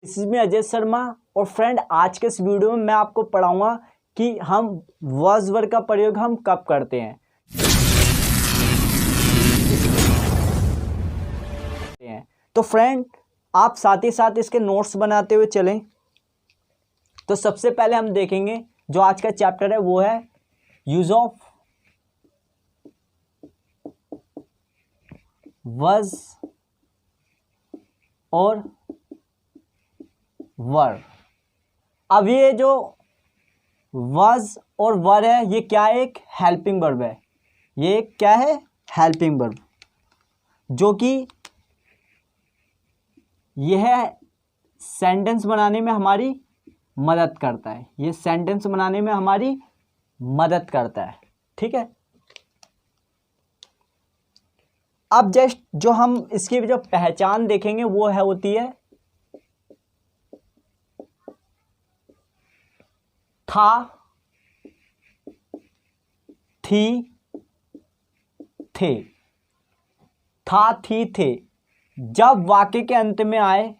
This is me Ajay Sharma. और friend, आज के इस वीडियो में मैं आपको पढ़ाऊंगा कि हम वॉज वर्ड का प्रयोग हम कब करते हैं। तो फ्रेंड, आप साथ ही साथ इसके नोट्स बनाते हुए चलें। तो सबसे पहले हम देखेंगे जो आज का चैप्टर है वो है यूज ऑफ वॉज और वर। अब ये जो वॉज और वर है ये क्या है? एक हेल्पिंग वर्ब है। ये क्या है? हेल्पिंग वर्ब, जो कि यह सेंटेंस बनाने में हमारी मदद करता है। ये सेंटेंस बनाने में हमारी मदद करता है। ठीक है। अब जस्ट जो हम इसकी जो पहचान देखेंगे वो है होती है था, थी, थे। था, थी, थे जब वाक्य के अंत में आए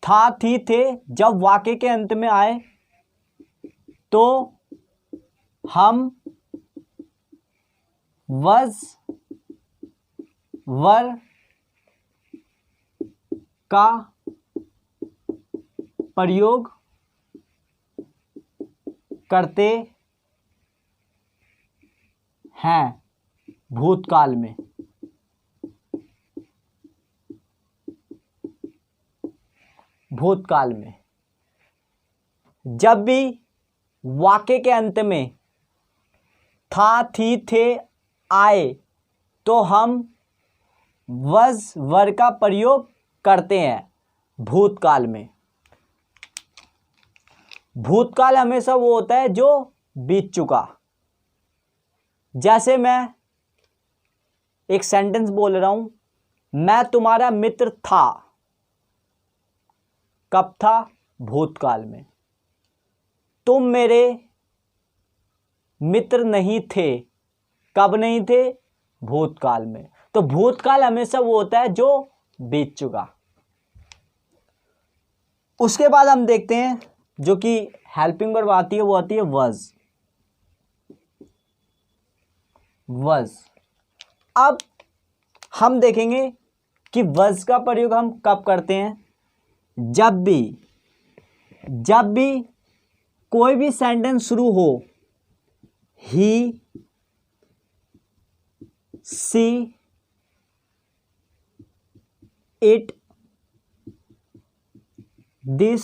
था, थी, थे जब वाक्य के अंत में आए तो हम वॉज वर का प्रयोग करते हैं भूतकाल में। भूतकाल में जब भी वाक्य के अंत में था, थी, थे आए तो हम वॉज वर का प्रयोग करते हैं भूतकाल में। भूतकाल हमेशा वो होता है जो बीत चुका। जैसे मैं एक सेंटेंस बोल रहा हूं, मैं तुम्हारा मित्र था। कब था? भूतकाल में। तुम मेरे मित्र नहीं थे। कब नहीं थे? भूतकाल में। तो भूतकाल हमेशा वो होता है जो बीत चुका। उसके बाद हम देखते हैं जो कि हेल्पिंग वर्ब आती है वो आती है वॉज। वॉज। अब हम देखेंगे कि वॉज का प्रयोग हम कब करते हैं। जब भी कोई भी सेंटेंस शुरू हो ही, सी, इट, दिस,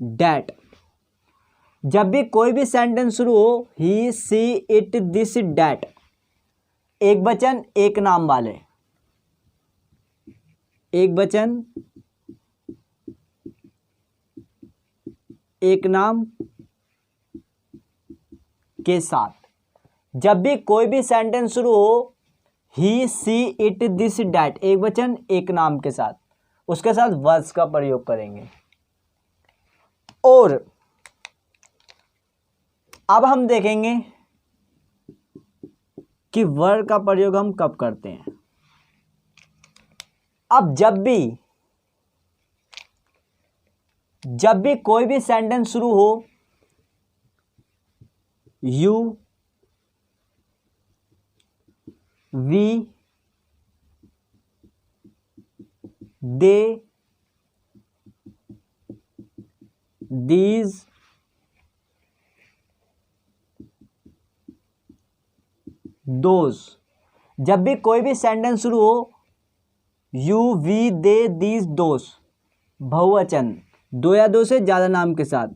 डैट। जब भी कोई भी सेंटेंस शुरू हो ही, सी, इट, दिस, डैट, एक वचन एक नाम वाले, एक वचन एक नाम के साथ। जब भी कोई भी सेंटेंस शुरू हो ही, सी, इट, दिस, डैट, एक वचन एक नाम के साथ, उसके साथ वॉज का प्रयोग करेंगे। और अब हम देखेंगे कि वर का प्रयोग हम कब करते हैं। अब जब भी कोई भी सेंटेंस शुरू हो you, we, they, these, those. जब भी कोई भी सेंटेंस शुरू हो you, we, they, these, those, बहुवचन, दो या दो से ज्यादा नाम के साथ,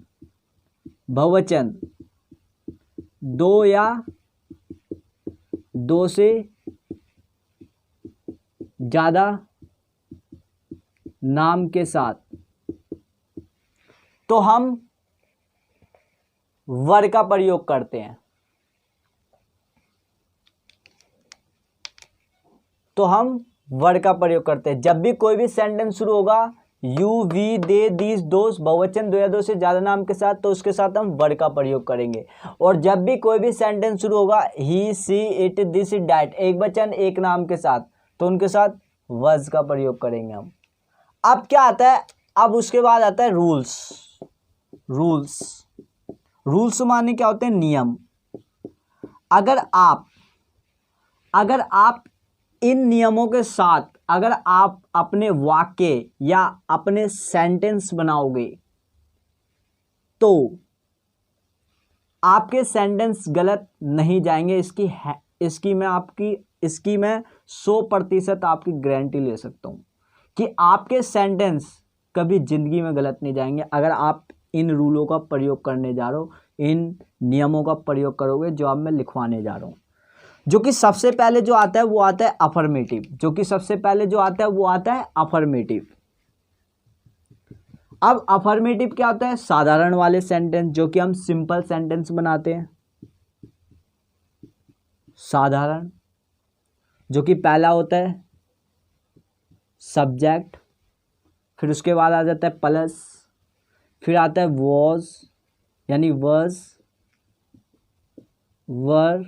बहुवचन, दो या दो से ज्यादा नाम के साथ, तो हम वर का प्रयोग करते हैं। तो हम वर्ड का प्रयोग करते हैं। जब भी कोई भी सेंटेंस शुरू होगा यू वी दे दीज दोस्त बहुवचन दो या दो से ज़्यादा नाम के साथ, तो उसके साथ हम वर का प्रयोग करेंगे। और जब भी कोई भी सेंटेंस शुरू होगा ही सी इट दिस डैट एक वचन एक नाम के साथ, तो उनके साथ वज का प्रयोग करेंगे हम। अब क्या आता है, अब उसके बाद आता है रूल्स। रूल्स माने क्या होते हैं, नियम। अगर आप इन नियमों के साथ अगर आप अपने वाक्य या अपने सेंटेंस बनाओगे तो आपके सेंटेंस गलत नहीं जाएंगे। इसकी मैं 100% आपकी गारंटी ले सकता हूं कि आपके सेंटेंस कभी जिंदगी में गलत नहीं जाएंगे अगर आप इन रूलों का प्रयोग करने जा रहे हो, इन नियमों का प्रयोग करोगे जो अब मैं लिखवाने जा रहा हूं। जो कि सबसे पहले जो आता है वो आता है अफर्मेटिव। अब अफर्मेटिव क्या होता है, साधारण वाले सेंटेंस जो कि हम सिंपल सेंटेंस बनाते हैं। साधारण जो कि पहला होता है सब्जेक्ट, फिर उसके बाद आ जाता है प्लस, फिर आता है वॉज यानी वॉज, वर,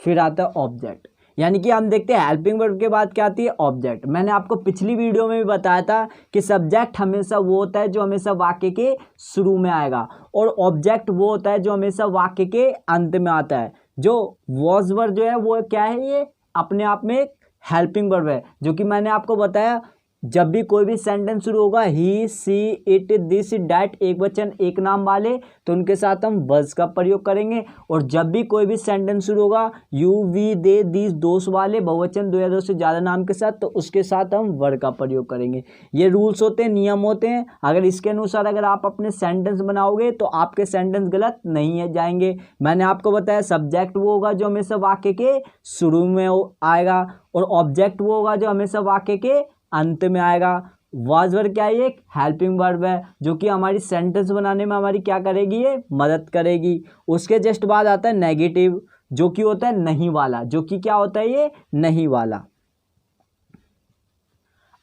फिर आता है ऑब्जेक्ट। यानी कि हम देखते हैं हेल्पिंग वर्ब के बाद क्या आती है, ऑब्जेक्ट। मैंने आपको पिछली वीडियो में भी बताया था कि सब्जेक्ट हमेशा वो होता है जो हमेशा वाक्य के शुरू में आएगा, और ऑब्जेक्ट वो होता है जो हमेशा वाक्य के अंत में आता है। जो वॉज वर्ब जो है वो क्या है, ये अपने आप में एक हेल्पिंग वर्ब है, जो कि मैंने आपको बताया जब भी कोई भी सेंटेंस शुरू होगा ही सी इट दिस डैट एक वचन एक नाम वाले, तो उनके साथ हम वज का प्रयोग करेंगे। और जब भी कोई भी सेंटेंस शुरू होगा यू वी दे दीज दोस्त वाले बहुवचन दो या दो से ज़्यादा नाम के साथ, तो उसके साथ हम वर का प्रयोग करेंगे। ये रूल्स होते हैं, नियम होते हैं। अगर इसके अनुसार अगर आप अपने सेंटेंस बनाओगे तो आपके सेंटेंस गलत नहीं है जाएंगे। मैंने आपको बताया सब्जेक्ट वो होगा जो हमेशा वाक्य के शुरू में आएगा, और ऑब्जेक्ट वो होगा जो हमेशा वाक्य के अंत में आएगा। वॉज वर्ब क्या है, एक हेल्पिंग वर्ब है जो कि हमारी सेंटेंस बनाने में हमारी क्या करेगी, ये मदद करेगी। उसके जस्ट बाद आता है नेगेटिव जो कि होता है नहीं वाला, जो कि क्या होता है, ये नहीं वाला।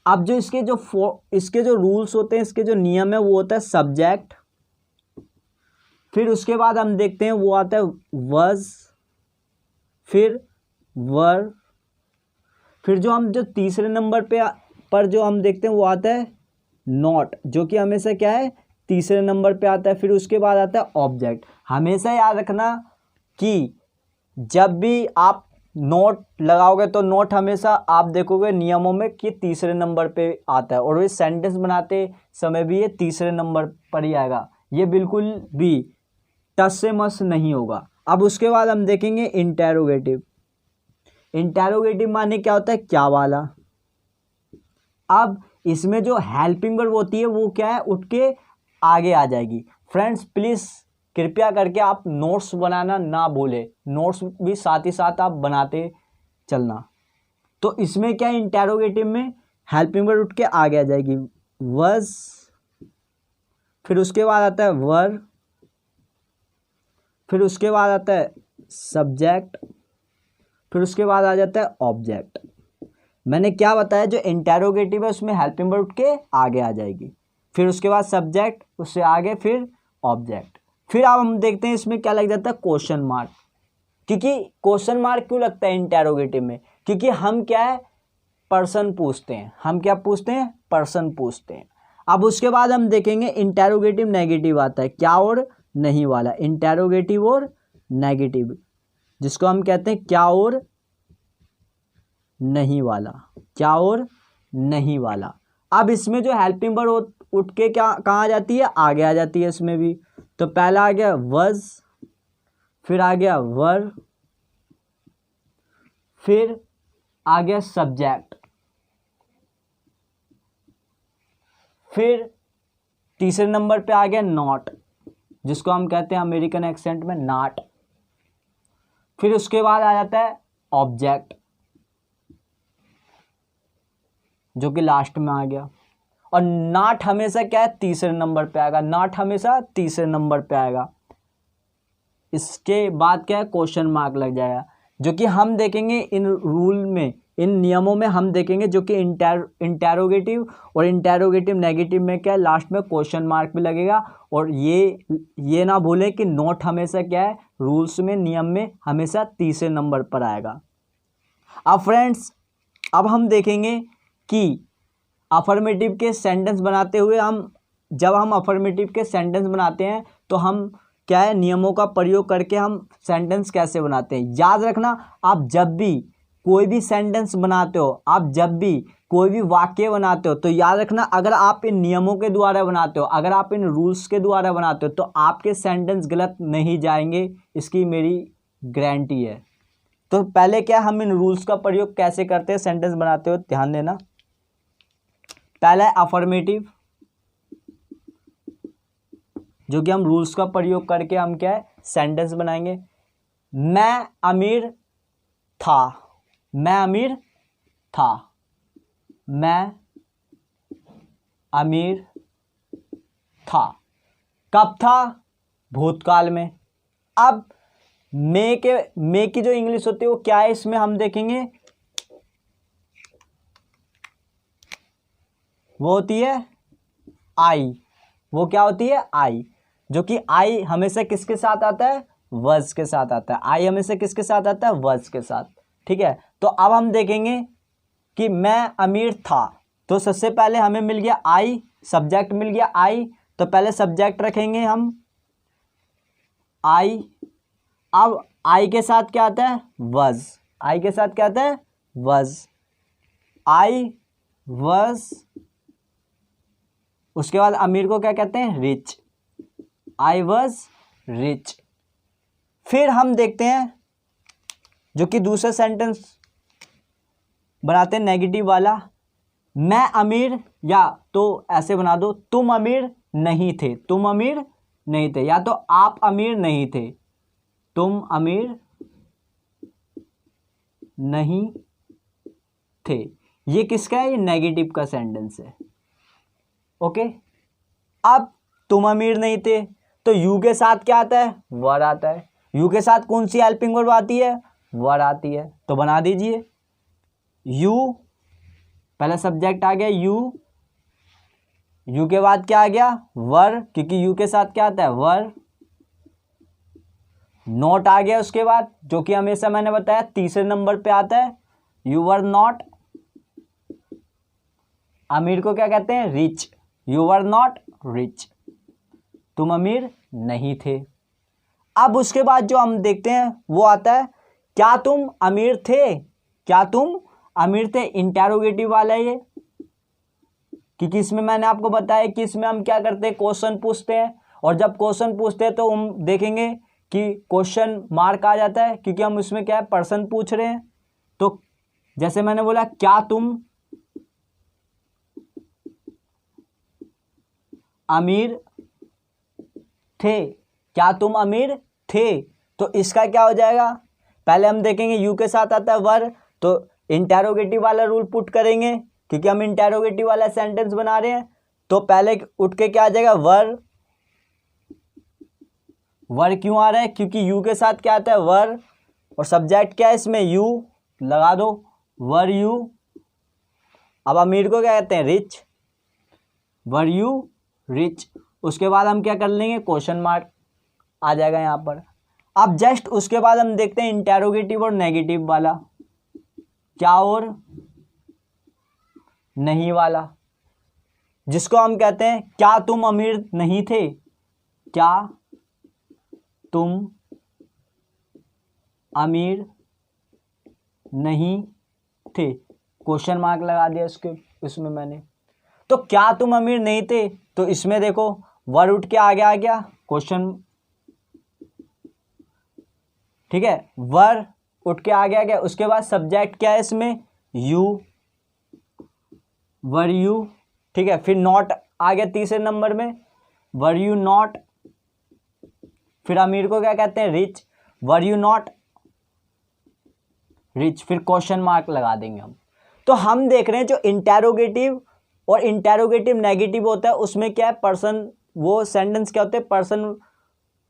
अब जो इसके जो रूल्स होते हैं, इसके जो नियम है वो होता है सब्जेक्ट, फिर उसके बाद हम देखते हैं वो आता है वज, फिर वर, फिर जो तीसरे नंबर पर जो हम देखते हैं वो आता है नॉट, जो कि हमेशा क्या है, तीसरे नंबर पे आता है। फिर उसके बाद आता है ऑब्जेक्ट। हमेशा याद रखना कि जब भी आप नोट लगाओगे तो नोट हमेशा आप देखोगे नियमों में कि तीसरे नंबर पे आता है, और ये सेंटेंस बनाते समय भी ये तीसरे नंबर पर ही आएगा। ये बिल्कुल भी टच से मस नहीं होगा। अब उसके बाद हम देखेंगे इंटेरोगेटिव। इंटेरोगेटिव माने क्या होता है, क्या वाला। अब इसमें जो हेल्पिंग वर्ब होती है वो क्या है, उठ के आगे आ जाएगी। फ्रेंड्स प्लीज़ कृपया करके आप नोट्स बनाना ना भूले, नोट्स भी साथ ही साथ आप बनाते चलना। तो इसमें क्या है, इंटेरोगेटिव में हेल्पिंग वर्ब उठ के आगे आ जाएगी, वज, फिर उसके बाद आता है वर, फिर उसके बाद आता है सब्जेक्ट, फिर उसके बाद आ जाता है ऑब्जेक्ट। मैंने क्या बताया, जो इंटेरोगेटिव है उसमें हेल्पिंग वर्ब उठ के आगे आ जाएगी, फिर उसके बाद सब्जेक्ट, उससे आगे फिर ऑब्जेक्ट। फिर अब हम देखते हैं इसमें क्या लग जाता है, क्वेश्चन मार्क। क्योंकि क्वेश्चन मार्क क्यों लगता है इंटेरोगेटिव में, क्योंकि हम क्या है, पर्सन पूछते हैं। हम क्या पूछते हैं, पर्सन पूछते हैं। अब उसके बाद हम देखेंगे इंटेरोगेटिव नेगेटिव आता है, क्या और नहीं वाला। इंटेरोगेटिव और नेगेटिव, जिसको हम कहते हैं क्या और नहीं वाला, क्या और नहीं वाला। अब इसमें जो हेल्पिंग वर्ब उठ के क्या कहाँ आ जाती है, आगे आ जाती है इसमें भी। तो पहला आ गया वज, फिर आ गया वर, फिर आ गया सब्जेक्ट, फिर तीसरे नंबर पे आ गया नॉट, जिसको हम कहते हैं अमेरिकन एक्सेंट में नॉट। फिर उसके बाद आ जाता है ऑब्जेक्ट, जो कि लास्ट में आ गया। और नॉट हमेशा क्या है, तीसरे नंबर पे आएगा। नॉट हमेशा तीसरे नंबर पे आएगा। इसके बाद क्या है, क्वेश्चन मार्क लग जाएगा, जो कि हम देखेंगे इन रूल में इन नियमों में हम देखेंगे जो कि इंटेरोगेटिव और इंटेरोगेटिव नेगेटिव में क्या है, लास्ट में क्वेश्चन मार्क भी लगेगा। और ये ना भूलें कि नोट हमेशा क्या है, रूल्स में, नियम में हमेशा तीसरे नंबर पर आएगा। अब फ्रेंड्स, अब हम देखेंगे कि अफर्मेटिव के सेंटेंस बनाते हुए जब हम अफर्मेटिव के सेंटेंस बनाते हैं तो हम क्या है, नियमों का प्रयोग करके हम सेंटेंस कैसे बनाते हैं। याद रखना, आप जब भी कोई भी सेंटेंस बनाते हो, आप जब भी कोई भी वाक्य बनाते हो, तो याद रखना, अगर आप इन नियमों के द्वारा बनाते हो, अगर आप इन रूल्स के द्वारा बनाते हो, तो आपके सेंटेंस गलत नहीं जाएंगे, इसकी मेरी गारंटी है। तो पहले क्या, हम इन रूल्स का प्रयोग कैसे करते हैं सेंटेंस बनाते हो, ध्यान देना। पहला है अफर्मेटिव, जो कि हम रूल्स का प्रयोग करके हम क्या है, सेंटेंस बनाएंगे। मैं अमीर था, मैं अमीर था, मैं अमीर था। कब था, भूतकाल में। अब मे की जो इंग्लिश होती है वो क्या है, इसमें हम देखेंगे वो होती है आई। वो क्या होती है, आई, जो कि आई हमेशा किसके साथ आता है, वर्ड्स के साथ आता है। आई हमेशा किसके साथ आता है, वर्ड्स के साथ। ठीक है, तो अब हम देखेंगे कि मैं अमीर था, तो सबसे पहले हमें मिल गया आई, सब्जेक्ट मिल गया आई, तो पहले सब्जेक्ट रखेंगे हम आई। अब आई के साथ क्या आता है, वज। आई के साथ क्या आता है, वज। आई वज, उसके बाद अमीर को क्या कहते हैं, रिच। I was rich. फिर हम देखते हैं जो कि दूसरा सेंटेंस बनाते हैं नेगेटिव वाला, मैं अमीर, या तो ऐसे बना दो, तुम अमीर नहीं थे, तुम अमीर नहीं थे, या तो आप अमीर नहीं थे, तुम अमीर नहीं थे। ये किसका है, ये नेगेटिव का सेंटेंस है। ओके, अब तुम अमीर नहीं थे, तो यू के साथ क्या आता है, वर आता है। यू के साथ कौन सी हेल्पिंग वर्ब आती है, वर आती है, तो बना दीजिए यू, पहला सब्जेक्ट आ गया यू, यू के बाद क्या आ गया, वर, क्योंकि यू के साथ क्या आता है, वर। नॉट आ गया उसके बाद, जो कि हमेशा मैंने बताया तीसरे नंबर पे आता है, यू वर नॉट। अमीर को क्या कहते हैं, rich. You were not rich, तुम अमीर नहीं थे। अब उसके बाद जो हम देखते हैं वो आता है, क्या तुम अमीर थे, क्या तुम अमीर थे, इंटेरोगेटिव वाला है ये, क्योंकि इसमें मैंने आपको बताया कि इसमें हम क्या करते हैं, क्वेश्चन पूछते हैं, और जब क्वेश्चन पूछते हैं तो हम देखेंगे कि क्वेश्चन मार्क आ जाता है, क्योंकि हम इसमें क्या है, पर्सन पूछ रहे हैं। तो जैसे मैंने बोला, क्या तुम अमीर थे, क्या तुम अमीर थे, तो इसका क्या हो जाएगा, पहले हम देखेंगे यू के साथ आता है वर, तो इंटेरोगेटिव वाला रूल पुट करेंगे, क्योंकि हम इंटेरोगेटिव वाला सेंटेंस बना रहे हैं। तो पहले उठ के क्या आ जाएगा, वर। वर क्यों आ रहा है, क्योंकि यू के साथ क्या आता है, वर, और सब्जेक्ट क्या है इसमें, यू, लगा दो वर यू। अब अमीर को क्या कहते हैं, रिच, वर यू रिच। उसके बाद हम क्या कर लेंगे, क्वेश्चन मार्क आ जाएगा यहाँ पर। अब जस्ट उसके बाद हम देखते हैं इंटेरोगेटिव और नेगेटिव वाला, क्या और नहीं वाला, जिसको हम कहते हैं, क्या तुम अमीर नहीं थे, क्या तुम अमीर नहीं थे, क्वेश्चन मार्क लगा दिया उसमें मैंने। तो क्या तुम अमीर नहीं थे, तो इसमें देखो वर उठ के आगे आ गया क्वेश्चन, ठीक है, वर उठ के आगे आ गया। उसके बाद सब्जेक्ट क्या है इसमें, यू, वर यू, ठीक है। फिर नॉट आ गया तीसरे नंबर में, वर यू नॉट। फिर अमीर को क्या कहते हैं, rich, were you not rich. फिर क्वेश्चन मार्क लगा देंगे हम। तो हम देख रहे हैं जो इंटेरोगेटिव और इंटेरोगेटिव नेगेटिव होता है, उसमें क्या है, पर्सन, वो सेंटेंस क्या होते हैं, पर्सन,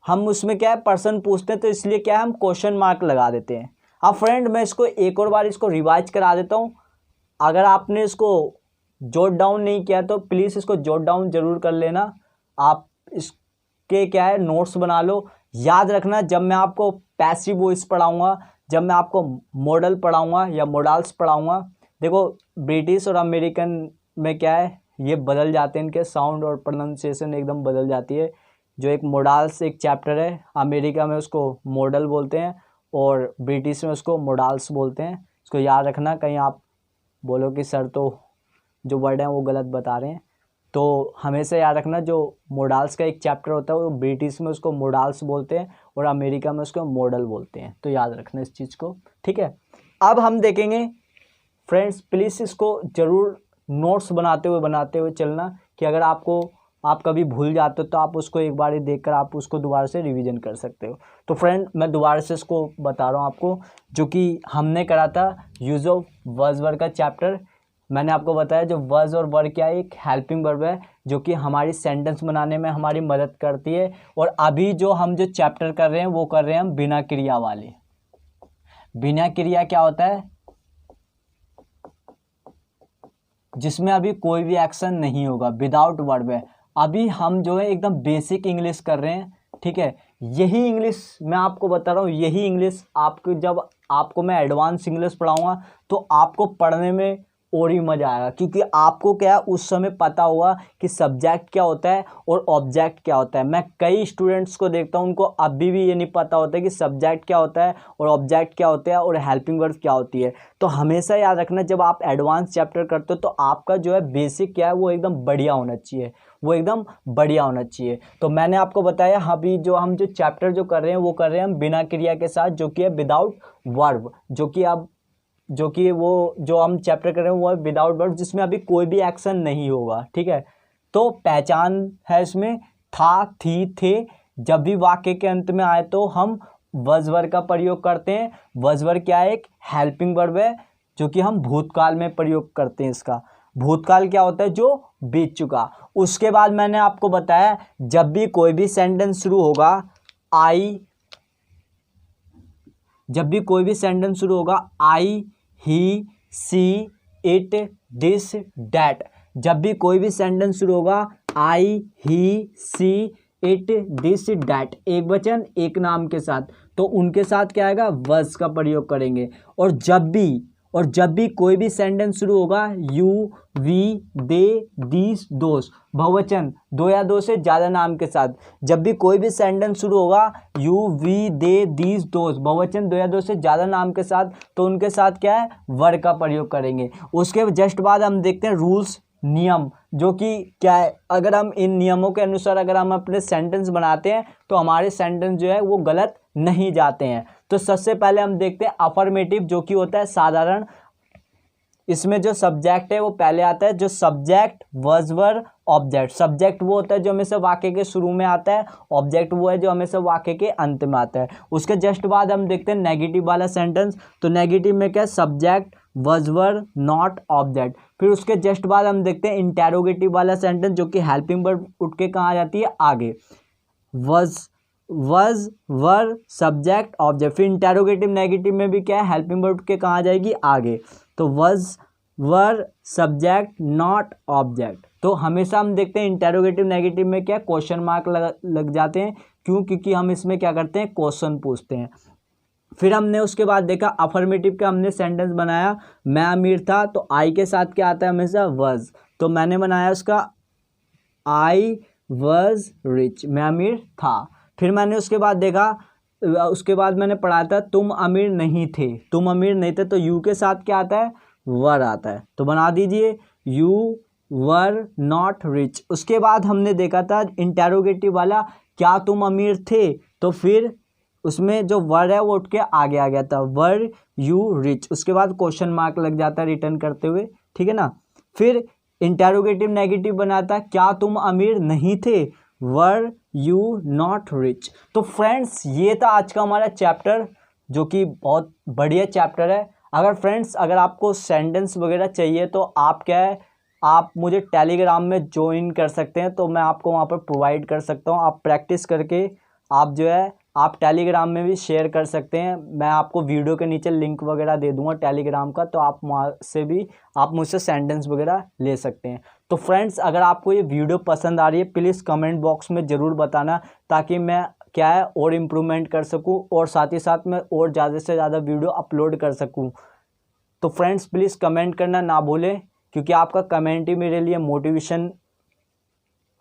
हम उसमें क्या है, पर्सन पूछते हैं, तो इसलिए क्या है, हम क्वेश्चन मार्क लगा देते हैं। अब फ्रेंड मैं इसको एक और बार इसको रिवाइज करा देता हूँ। अगर आपने इसको जॉट डाउन नहीं किया तो प्लीज़ इसको जॉट डाउन जरूर कर लेना। आप इसके क्या है नोट्स बना लो। याद रखना, जब मैं आपको पैसिव वॉइस पढ़ाऊँगा, जब मैं आपको मॉडल पढ़ाऊँगा या मॉडल्स पढ़ाऊँगा, देखो ब्रिटिश और अमेरिकन में क्या है ये बदल जाते हैं, इनके साउंड और प्रोनाउंसिएशन एकदम बदल जाती है। जो एक मॉडल्स एक चैप्टर है, अमेरिका में उसको मॉडल बोलते हैं और ब्रिटिश में उसको मॉडल्स बोलते हैं। इसको याद रखना, कहीं आप बोलो कि सर तो जो वर्ड हैं वो गलत बता रहे हैं। तो हमेशा याद रखना, जो मॉडल्स का एक चैप्टर होता है वो ब्रिटिश में उसको मॉडल्स बोलते हैं और अमेरिका में उसको मॉडल बोलते हैं। तो याद रखना इस चीज़ को, ठीक है। अब हम देखेंगे फ्रेंड्स, प्लीज़ इसको ज़रूर नोट्स बनाते हुए चलना कि अगर आप कभी भूल जाते हो तो आप उसको एक बार ही देखकर आप उसको दोबारा से रिवीजन कर सकते हो। तो फ्रेंड मैं दोबारा से इसको बता रहा हूँ आपको, जो कि हमने करा था यूज़ ऑफ वॉज वर्ब का चैप्टर। मैंने आपको बताया जो वॉज और वर्ब क्या है, एक हेल्पिंग वर्ब है जो कि हमारी सेंटेंस बनाने में हमारी मदद करती है। और अभी जो हम जो चैप्टर कर रहे हैं वो कर रहे हैं हम बिना क्रिया वाले। बिना क्रिया क्या होता है, जिसमें अभी कोई भी एक्शन नहीं होगा, विदाउट वर्ब है। अभी हम जो है एकदम बेसिक इंग्लिश कर रहे हैं, ठीक है। यही इंग्लिश मैं आपको बता रहा हूँ, यही इंग्लिश आपको जब आपको मैं एडवांस इंग्लिश पढ़ाऊँगा तो आपको पढ़ने में और ही मज़ा आएगा, क्योंकि आपको क्या उस समय पता होगा कि सब्जेक्ट क्या होता है और ऑब्जेक्ट क्या होता है। मैं कई स्टूडेंट्स को देखता हूँ उनको अभी भी ये नहीं पता होता है कि सब्जेक्ट क्या होता है और ऑब्जेक्ट क्या होता है और हेल्पिंग वर्ब क्या होती है। तो हमेशा याद रखना, जब आप एडवांस चैप्टर करते हो तो आपका जो है बेसिक क्या है वो एकदम बढ़िया होना चाहिए, वो एकदम बढ़िया होना चाहिए। तो मैंने आपको बताया अभी जो हम जो चैप्टर जो कर रहे हैं वो कर रहे हैं हम बिना क्रिया के साथ, जो कि है विदाउट वर्ब, जो कि वो जो हम चैप्टर कर रहे हैं वो है विदाउट वर्ब, जिसमें अभी कोई भी एक्शन नहीं होगा, ठीक है। तो पहचान है इसमें था, थी, थे। जब भी वाक्य के अंत में आए तो हम वॉज वर्ब का प्रयोग करते हैं। वॉज वर्ब क्या है, एक हेल्पिंग वर्ब है जो कि हम भूतकाल में प्रयोग करते हैं। इसका भूतकाल क्या होता है, जो बीत चुका। उसके बाद मैंने आपको बताया जब भी कोई भी सेंटेंस शुरू होगा आई, ही, सी, इट, दिस, डैट। जब भी कोई भी सेंटेंस शुरू होगा आई, ही, सी, इट, दिस, डैट, एक वचन एक नाम के साथ, तो उनके साथ क्या आएगा, वॉज का प्रयोग करेंगे। और जब भी कोई भी सेंटेंस शुरू होगा यू, वी, दे, दीस, दोस, बहुवचन दो या दो से ज़्यादा नाम के साथ। जब भी कोई भी सेंटेंस शुरू होगा यू, वी, दे, दीस, दोस, बहुवचन दो या दो से ज़्यादा नाम के साथ, तो उनके साथ क्या है, वर्ब का प्रयोग करेंगे। उसके जस्ट बाद हम देखते हैं रूल्स, नियम, जो कि क्या है, अगर हम इन नियमों के अनुसार अगर हम अपने सेंटेंस बनाते हैं तो हमारे सेंटेंस जो है वो गलत नहीं जाते हैं। तो सबसे पहले हम देखते हैं अफर्मेटिव, जो कि होता है साधारण। इसमें जो सब्जेक्ट है वो पहले आता है, जो subject, was verb, object. Subject वो होता है जो हमेशा वाक्य के शुरू में आता है, ऑब्जेक्ट वो है जो हमेशा वाक्य के अंत में आता है। उसके जस्ट बाद हम देखते हैं नेगेटिव वाला सेंटेंस। तो नेगेटिव में क्या है, subject, was verb, not object. फिर उसके जस्ट बाद हम देखते हैं इंटेरोगेटिव वाला सेंटेंस, जो कि हेल्पिंग वर्ब उठ के कहाँ आ जाती है, आगे, वॉज वर्ब, सब्जेक्ट, ऑब्जेक्ट। फिर इंटेरोगेटिव नेगेटिव में भी क्या है, हेल्पिंग वर्ब के कहाँ आ जाएगी, आगे। तो was verb, subject, not object. तो हमेशा हम देखते हैं इंटेरोगेटिव नेगेटिव में क्या क्वेश्चन मार्क लग जाते हैं। क्यों, क्योंकि हम इसमें क्या करते हैं, क्वेश्चन पूछते हैं। फिर हमने उसके बाद देखा अफर्मेटिव का हमने सेंटेंस बनाया, मैं अमीर था, तो आई के साथ क्या आता है हमेशा, वॉज। तो मैंने बनाया उसका आई वॉज रिच, मैं अमीर था। फिर मैंने उसके बाद देखा, उसके बाद मैंने पढ़ा था तुम अमीर नहीं थे, तो यू के साथ क्या आता है, वर आता है। तो बना दीजिए यू वर नॉट रिच। उसके बाद हमने देखा था इंटेरोगेटिव वाला, क्या तुम अमीर थे, तो फिर उसमें जो वर है वो उठ के आगे आ गया था, वर यू रिच। उसके बाद क्वेश्चन मार्क लग जाता है रिटर्न करते हुए, ठीक है ना। फिर इंटेरोगेटिव नेगेटिव बनाता, क्या तुम अमीर नहीं थे, वर यू नॉट रिच। तो फ्रेंड्स ये था आज का हमारा चैप्टर, जो कि बहुत बढ़िया चैप्टर है। अगर आपको सेंटेंस वगैरह चाहिए तो आप क्या है, आप मुझे टेलीग्राम में ज्वाइन कर सकते हैं, तो मैं आपको वहाँ पर प्रोवाइड कर सकता हूँ। आप प्रैक्टिस करके आप जो है आप टेलीग्राम में भी शेयर कर सकते हैं। मैं आपको वीडियो के नीचे लिंक वगैरह दे दूंगा टेलीग्राम का, तो आप वहाँ से भी आप मुझसे सेंटेंस वगैरह ले सकते हैं। तो फ्रेंड्स, अगर आपको ये वीडियो पसंद आ रही है प्लीज़ कमेंट बॉक्स में ज़रूर बताना, ताकि मैं क्या है और इम्प्रूवमेंट कर सकूँ और साथ ही साथ मैं और ज़्यादा से ज़्यादा वीडियो अपलोड कर सकूँ। तो फ्रेंड्स प्लीज़ कमेंट करना ना भूलें, क्योंकि आपका कमेंट ही मेरे लिए मोटिवेशन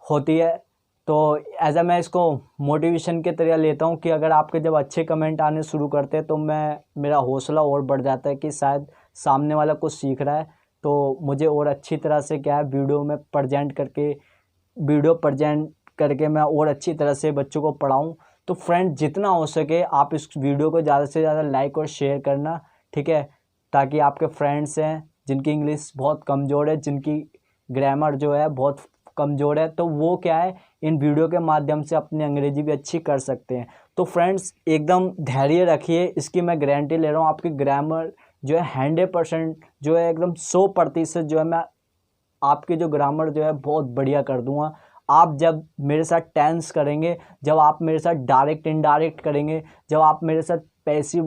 होती है। तो एज मैं इसको मोटिवेशन के तरह लेता हूँ कि अगर आपके जब अच्छे कमेंट आने शुरू करते हैं तो मेरा हौसला और बढ़ जाता है कि शायद सामने वाला कुछ सीख रहा है, तो मुझे और अच्छी तरह से क्या है वीडियो प्रेजेंट करके मैं और अच्छी तरह से बच्चों को पढ़ाऊँ। तो फ्रेंड, जितना हो सके आप इस वीडियो को ज़्यादा से ज़्यादा लाइक और शेयर करना, ठीक है, ताकि आपके फ्रेंड्स हैं जिनकी इंग्लिश बहुत कमज़ोर है, जिनकी ग्रामर जो है बहुत कमज़ोर है, तो वो क्या है इन वीडियो के माध्यम से अपनी अंग्रेजी भी अच्छी कर सकते हैं। तो फ्रेंड्स, एकदम धैर्य रखिए, इसकी मैं गारंटी ले रहा हूँ। आपकी ग्रामर जो है 100% जो है एकदम 100% जो है मैं आपकी जो ग्रामर जो है बहुत बढ़िया कर दूंगा। आप जब मेरे साथ टेंस करेंगे, जब आप मेरे साथ डायरेक्ट इनडायरेक्ट करेंगे, जब आप मेरे साथ पैसिव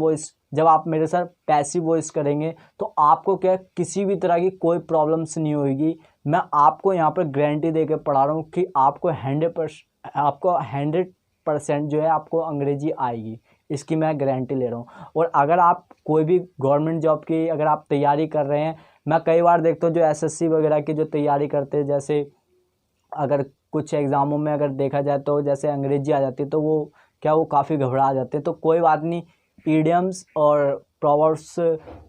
वॉइस करेंगे, तो आपको क्या किसी भी तरह की कोई प्रॉब्लम्स नहीं होगी। मैं आपको यहाँ पर गारंटी दे के पढ़ा रहा हूँ कि आपको 100% जो है आपको अंग्रेजी आएगी, इसकी मैं गारंटी ले रहा हूँ। और अगर आप कोई भी गवर्नमेंट जॉब की अगर आप तैयारी कर रहे हैं, मैं कई बार देखता हूँ जो एसएससी वगैरह की जो तैयारी करते हैं, जैसे अगर कुछ एग्ज़ामों में अगर देखा जाए तो जैसे अंग्रेजी आ जाती है तो वो काफ़ी घबरा जाते हैं। तो कोई बात नहीं, ईडियम्स और प्रोवर्ब्स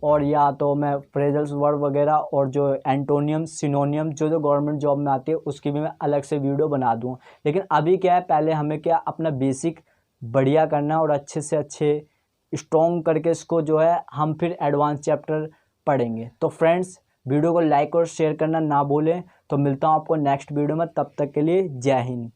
और या तो मैं फ्रेजल वर्ड वगैरह और जो एंटोनियम्स सिनोनियम जो गवर्नमेंट जॉब में आती है उसकी भी मैं अलग से वीडियो बना दूँ। लेकिन अभी क्या है, पहले हमें क्या अपना बेसिक बढ़िया करना है और अच्छे से अच्छे स्ट्रॉन्ग करके इसको जो है हम फिर एडवांस चैप्टर पढ़ेंगे। तो फ्रेंड्स, वीडियो को लाइक और शेयर करना ना भूलें। तो मिलता हूँ आपको नेक्स्ट वीडियो में, तब तक के लिए जय हिंद।